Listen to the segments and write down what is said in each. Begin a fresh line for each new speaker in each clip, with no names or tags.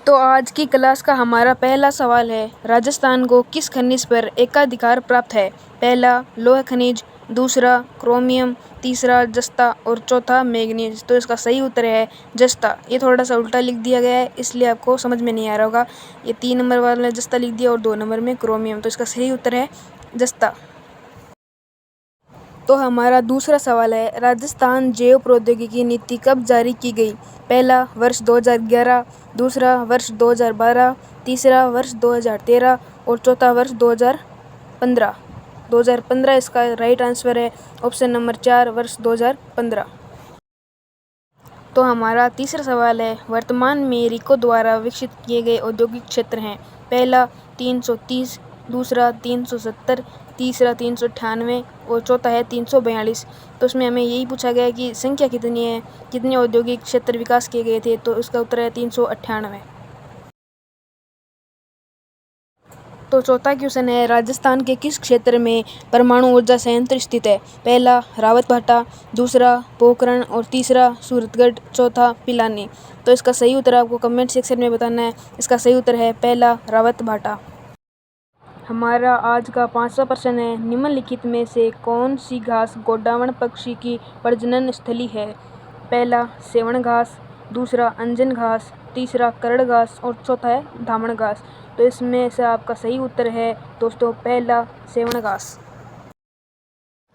तो आज की क्लास का हमारा पहला सवाल है, राजस्थान को किस खनिज पर एकाधिकार प्राप्त है? पहला लोह खनिज, दूसरा क्रोमियम, तीसरा जस्ता और चौथा मैंगनीज। तो इसका सही उत्तर है जस्ता। ये थोड़ा सा उल्टा लिख दिया गया है, इसलिए आपको समझ में नहीं आ रहा होगा। ये 3 नंबर वाले जस्ता लिख दिया और 2 नंबर में क्रोमियम। तो इसका सही उत्तर है जस्ता। तो हमारा दूसरा सवाल है, राजस्थान जैव प्रौद्योगिकी नीति कब जारी की गई? पहला वर्ष 2011, दूसरा वर्ष 2012, तीसरा वर्ष 2013 और चौथा वर्ष 2015। 2015 इसका राइट आंसर है। ऑप्शन नंबर 4 वर्ष 2015। तो हमारा तीसरा सवाल है, वर्तमान में रिको द्वारा विकसित किए गए औद्योगिक क्षेत्र हैं। पहला 330, दूसरा 370, तीसरा 398 और चौथा है 342। तो उसमें हमें यही पूछा गया है कि संख्या कितनी है, कितने औद्योगिक क्षेत्र विकास किए गए थे। तो इसका उत्तर है 398। तो चौथा क्वेश्चन है, राजस्थान के किस क्षेत्र में परमाणु ऊर्जा संयंत्र स्थित है? पहला रावतभाटा, दूसरा पोखरण और तीसरा सूरतगढ़, चौथा पिलानी। तो इसका सही उत्तर आपको कमेंट सेक्शन में बताना है। इसका सही उत्तर है पहला रावतभाटा। हमारा आज का 5वां प्रश्न है, निम्नलिखित में से कौन सी घास गोडावण पक्षी की प्रजनन स्थली है? पहला सेवण घास, दूसरा अंजन घास, तीसरा करड़ घास और चौथा है धामण घास। तो इसमें से आपका सही उत्तर है दोस्तों पहला सेवण घास।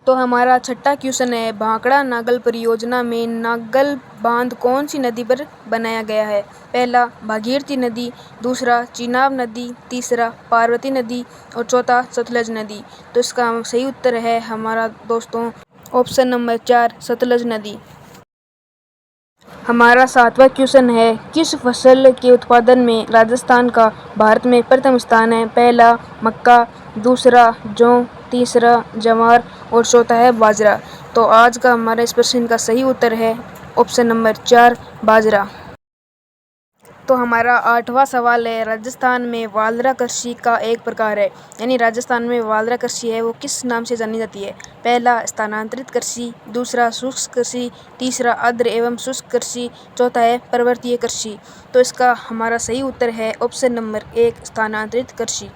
तो हमारा छठा क्वेश्चन है, भाखड़ा नागल परियोजना में नागल बांध कौन सी नदी पर बनाया गया है? पहला भागीरथी नदी, दूसरा चिनाब नदी, तीसरा पार्वती नदी और चौथा सतलज नदी। तो इसका सही उत्तर है हमारा दोस्तों ऑप्शन नंबर 4 सतलज नदी। हमारा 7वां क्वेश्चन है, किस फसल के उत्पादन में राजस्थान का भारत में प्रथम स्थान है? पहला मक्का, दूसरा जौ, तीसरा जवार और चौथा है बाजरा। तो आज का हमारे इस प्रश्न का सही उत्तर है ऑप्शन नंबर 4 बाजरा। तो हमारा 8वां सवाल है, राजस्थान में वालरा कृषि का एक प्रकार है, यानी राजस्थान में वालरा कृषि है वो किस नाम से जानी जाती है? पहला स्थानांतरित कृषि, दूसरा शुष्क कृषि, तीसरा आर्द्र एवं शुष्क कृषि, चौथा है पर्वतीय कृषि। तो इसका हमारा सही उत्तर है ऑप्शन नंबर 1 स्थानांतरित कृषि।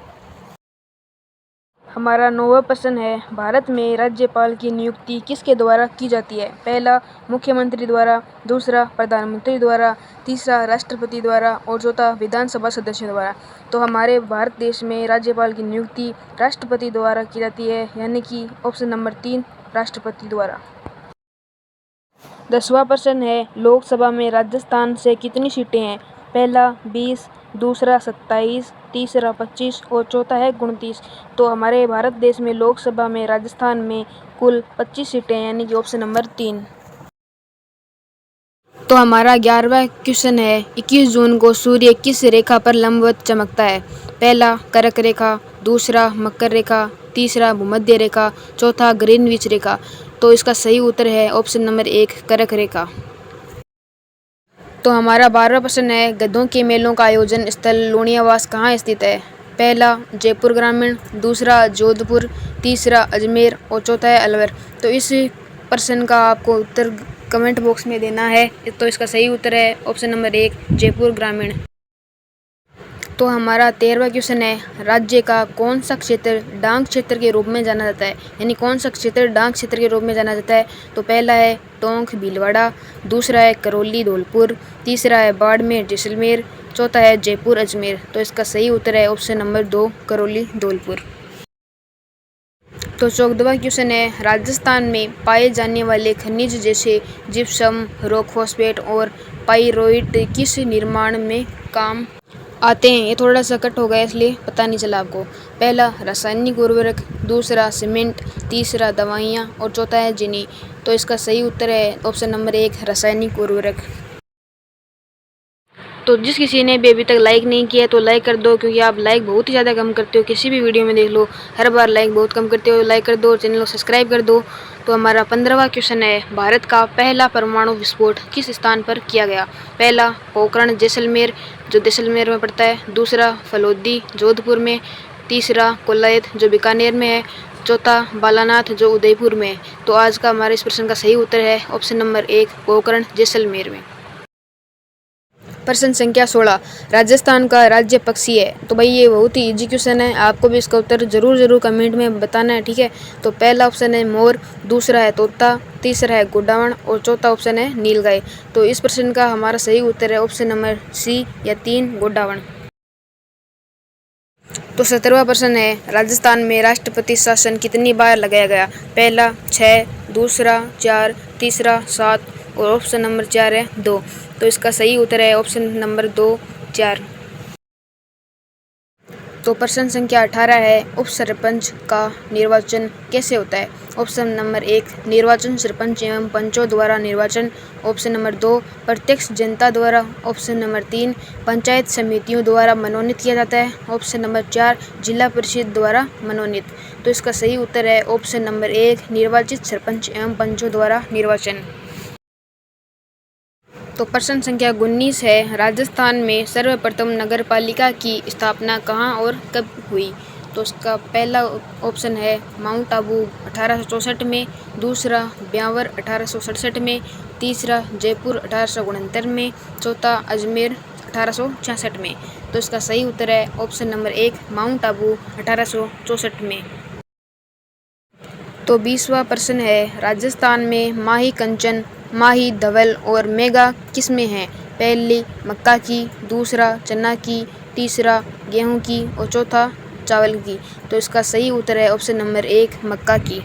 हमारा 9वां प्रश्न है, भारत में राज्यपाल की नियुक्ति किसके द्वारा की जाती है? पहला मुख्यमंत्री द्वारा, दूसरा प्रधानमंत्री द्वारा, तीसरा राष्ट्रपति द्वारा और चौथा विधानसभा सदस्य द्वारा। तो हमारे भारत देश में राज्यपाल की नियुक्ति राष्ट्रपति द्वारा की जाती है, यानी कि ऑप्शन नंबर 3 राष्ट्रपति द्वारा। 10वां प्रश्न है, लोकसभा में राजस्थान से कितनी सीटें हैं? पहला 20, दूसरा 27, तीसरा 25 और चौथा है 29। तो हमारे भारत देश में लोकसभा में राजस्थान में कुल 25 सीटें हैं, यानी कि ऑप्शन नंबर 3। तो हमारा 11वां क्वेश्चन है, 21 जून को सूर्य किस रेखा पर लंबवत चमकता है? पहला कर्क रेखा, दूसरा मकर रेखा, तीसरा भूमध्य रेखा, चौथा ग्रीनविच रेखा। तो इसका सही उत्तर है ऑप्शन नंबर 1 कर्क रेखा। तो हमारा 12वां प्रश्न है, गधों के मेलों का आयोजन स्थल लूणियावास कहाँ स्थित है? पहला जयपुर ग्रामीण, दूसरा जोधपुर, तीसरा अजमेर और चौथा है अलवर। तो इस प्रश्न का आपको उत्तर कमेंट बॉक्स में देना है। तो इसका सही उत्तर है ऑप्शन नंबर 1 जयपुर ग्रामीण। तो हमारा 13वां क्वेश्चन है, राज्य का कौन सा क्षेत्र डांग क्षेत्र के रूप में जाना जाता है? यानी कौन सा क्षेत्र डांग क्षेत्र के रूप में जाना जाता है? तो पहला है टोंक भीलवाड़ा, दूसरा है करौली धौलपुर, तीसरा है बाड़मेर जैसलमेर, चौथा है जयपुर अजमेर। तो इसका सही उत्तर है ऑप्शन नंबर 2 करौली धौलपुर। तो 14वां क्वेश्चन है, राजस्थान में पाए जाने वाले खनिज जैसे जिप्सम, रॉक फॉस्फेट और पाइरोइट किस निर्माण में काम आते हैं? ये थोड़ा सा कट हो गया इसलिए पता नहीं चला आपको। पहला रासायनिक उर्वरक, दूसरा सीमेंट, तीसरा दवाइयाँ और चौथा है चीनी। तो इसका सही उत्तर है ऑप्शन नंबर 1 रासायनिक उर्वरक। तो जिस किसी ने भी अभी तक लाइक नहीं किया तो लाइक कर दो, क्योंकि आप लाइक बहुत ही ज़्यादा कम करते हो। किसी भी वीडियो में देख लो, हर बार लाइक बहुत कम करते हो। लाइक कर दो और चैनल को सब्सक्राइब कर दो। तो हमारा 15वां क्वेश्चन है, भारत का पहला परमाणु विस्फोट किस स्थान पर किया गया? पहला पोखरण जैसलमेर जो जैसलमेर में पड़ता है, दूसरा फलोदी जोधपुर में, तीसरा कोलायत जो बीकानेर में है, चौथा बालानाथ जो उदयपुर में है। तो आज का हमारे इस प्रश्न का सही उत्तर है ऑप्शन नंबर 1 पोखरण जैसलमेर में। प्रश्न संख्या 16, राजस्थान का राज्य पक्षी है। तो भाई ये बहुत ही इजी क्वेश्चन है, आपको भी इसका उत्तर जरूर कमेंट में बताना है, ठीक है। तो पहला ऑप्शन है मोर, दूसरा है तोता, तीसरा है गुड्डावण और चौथा ऑप्शन है नीलगाय। तो इस प्रश्न का हमारा सही उत्तर है ऑप्शन नंबर सी या 3 गुड्डावण। तो 17वां प्रश्न है, राजस्थान में राष्ट्रपति शासन कितनी बार लगाया गया? पहला 6, दूसरा 4, तीसरा 7 और ऑप्शन नंबर 4 है 2। तो इसका सही उत्तर है ऑप्शन नंबर 2, 4। तो प्रश्न संख्या 18 है, उप सरपंच का निर्वाचन कैसे होता है? ऑप्शन नंबर 1, निर्वाचन सरपंच एवं पंचों द्वारा निर्वाचन। ऑप्शन नंबर 2, प्रत्यक्ष जनता द्वारा। ऑप्शन नंबर 3, पंचायत समितियों द्वारा मनोनीत किया जाता है। ऑप्शन नंबर 4, जिला परिषद द्वारा मनोनीत। तो इसका सही उत्तर है ऑप्शन नंबर 1, निर्वाचित सरपंच एवं पंचों द्वारा निर्वाचन। तो प्रश्न संख्या 19 है, राजस्थान में सर्वप्रथम नगर पालिका की स्थापना कहाँ और कब हुई? तो इसका पहला ऑप्शन है माउंट आबू 1864 में, दूसरा ब्यावर 1867 में, तीसरा जयपुर 1869 में, चौथा अजमेर 1866 में। तो इसका सही उत्तर है ऑप्शन नंबर 1, माउंट आबू 1864 में। तो 20वां प्रश्न है, राजस्थान में माही कंचन, माही धवल और मेगा किस्में हैं? पहली मक्का की, दूसरा चना की, तीसरा गेहूं की और चौथा चावल की। तो इसका सही उत्तर है ऑप्शन नंबर 1, मक्का की।